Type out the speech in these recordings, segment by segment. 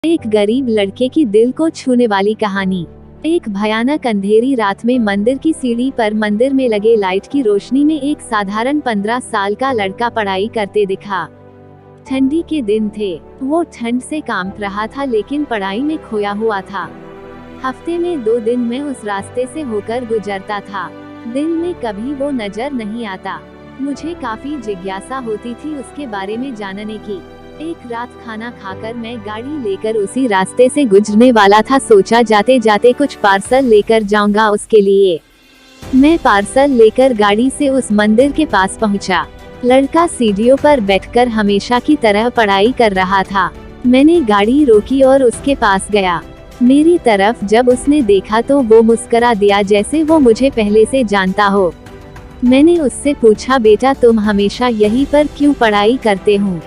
एक गरीब लड़के की दिल को छूने वाली कहानी। एक भयानक अंधेरी रात में मंदिर की सीढ़ी पर मंदिर में लगे लाइट की रोशनी में एक साधारण 15 साल का लड़का पढ़ाई करते दिखा। ठंडी के दिन थे, वो ठंड से कांप रहा था लेकिन पढ़ाई में खोया हुआ था। हफ्ते में 2 दिन में उस रास्ते से होकर गुजरता था। दिन में कभी वो नजर नहीं आता। मुझे काफी जिज्ञासा होती थी उसके बारे में जानने की। एक रात खाना खाकर मैं गाड़ी लेकर उसी रास्ते से गुजरने वाला था। सोचा जाते जाते कुछ पार्सल लेकर जाऊंगा उसके लिए। मैं पार्सल लेकर गाड़ी से उस मंदिर के पास पहुंचा। लड़का सीढ़ियों पर बैठकर हमेशा की तरह पढ़ाई कर रहा था। मैंने गाड़ी रोकी और उसके पास गया। मेरी तरफ जब उसने देखा तो वो मुस्कुरा दिया जैसे वो मुझे पहले से जानता हो। मैंने उससे पूछा, बेटा तुम हमेशा यहीं पर क्यों पढ़ाई करते हो?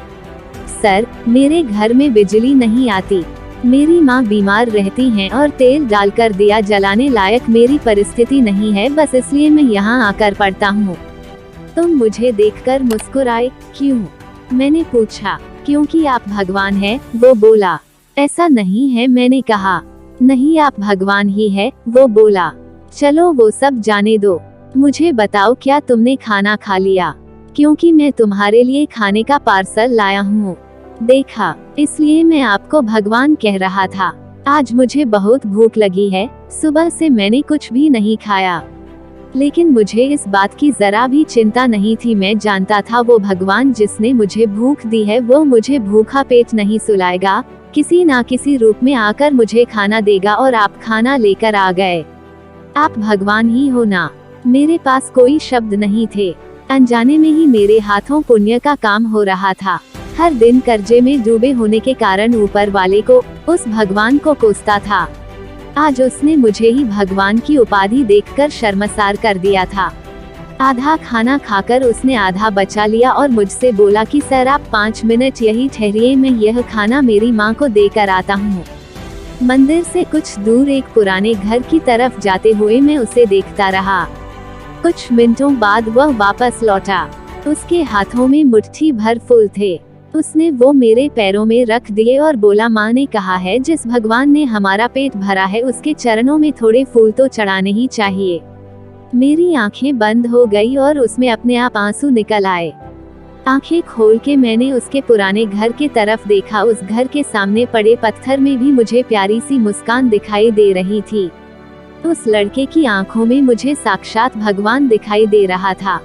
सर, मेरे घर में बिजली नहीं आती। मेरी माँ बीमार रहती हैं और तेल डालकर दिया जलाने लायक मेरी परिस्थिति नहीं है, बस इसलिए मैं यहाँ आकर पढ़ता हूँ। तुम मुझे देखकर मुस्कुराए, क्यों? मैंने पूछा। क्योंकि आप भगवान हैं, वो बोला। ऐसा नहीं है, मैंने कहा। नहीं, आप भगवान ही है, वो बोला। चलो वो सब जाने दो, मुझे बताओ क्या तुमने खाना खा लिया? क्योंकि मैं तुम्हारे लिए खाने का पार्सल लाया हूँ। देखा, इसलिए मैं आपको भगवान कह रहा था। आज मुझे बहुत भूख लगी है, सुबह से मैंने कुछ भी नहीं खाया। लेकिन मुझे इस बात की जरा भी चिंता नहीं थी। मैं जानता था वो भगवान जिसने मुझे भूख दी है वो मुझे भूखा पेट नहीं सुलाएगा, किसी ना किसी रूप में आकर मुझे खाना देगा। और आप खाना लेकर आ गए। आप भगवान ही हो ना? मेरे पास कोई शब्द नहीं थे। अनजाने में ही मेरे हाथों पुण्य का काम हो रहा था। हर दिन कर्जे में डूबे होने के कारण ऊपर वाले को, उस भगवान को कोसता था। आज उसने मुझे ही भगवान की उपाधि देखकर शर्मसार कर दिया था। आधा खाना खाकर उसने आधा बचा लिया और मुझसे बोला कि सर आप 5 मिनट यही ठहरिए, मैं यह खाना मेरी माँ को देकर आता हूँ। मंदिर से कुछ दूर एक पुराने घर की तरफ जाते हुए मैं उसे देखता रहा। कुछ मिनटों बाद वह वापस लौटा। उसके हाथों में मुट्ठी भर फूल थे। उसने वो मेरे पैरों में रख दिए और बोला, माँ ने कहा है जिस भगवान ने हमारा पेट भरा है उसके चरणों में थोड़े फूल तो चढ़ाने ही चाहिए। मेरी आंखें बंद हो गई और उसमें अपने आप आंसू निकल आए। आंखें खोल के मैंने उसके पुराने घर के तरफ देखा। उस घर के सामने पड़े पत्थर में भी मुझे प्यारी सी मुस्कान दिखाई दे रही थी। उस लड़के की आंखों में मुझे साक्षात भगवान दिखाई दे रहा था।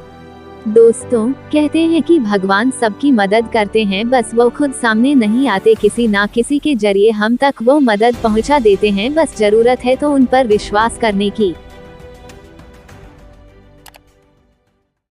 दोस्तों, कहते हैं कि भगवान सबकी मदद करते हैं, बस वो खुद सामने नहीं आते, किसी ना किसी के जरिए हम तक वो मदद पहुंचा देते हैं। बस जरूरत है तो उन पर विश्वास करने की।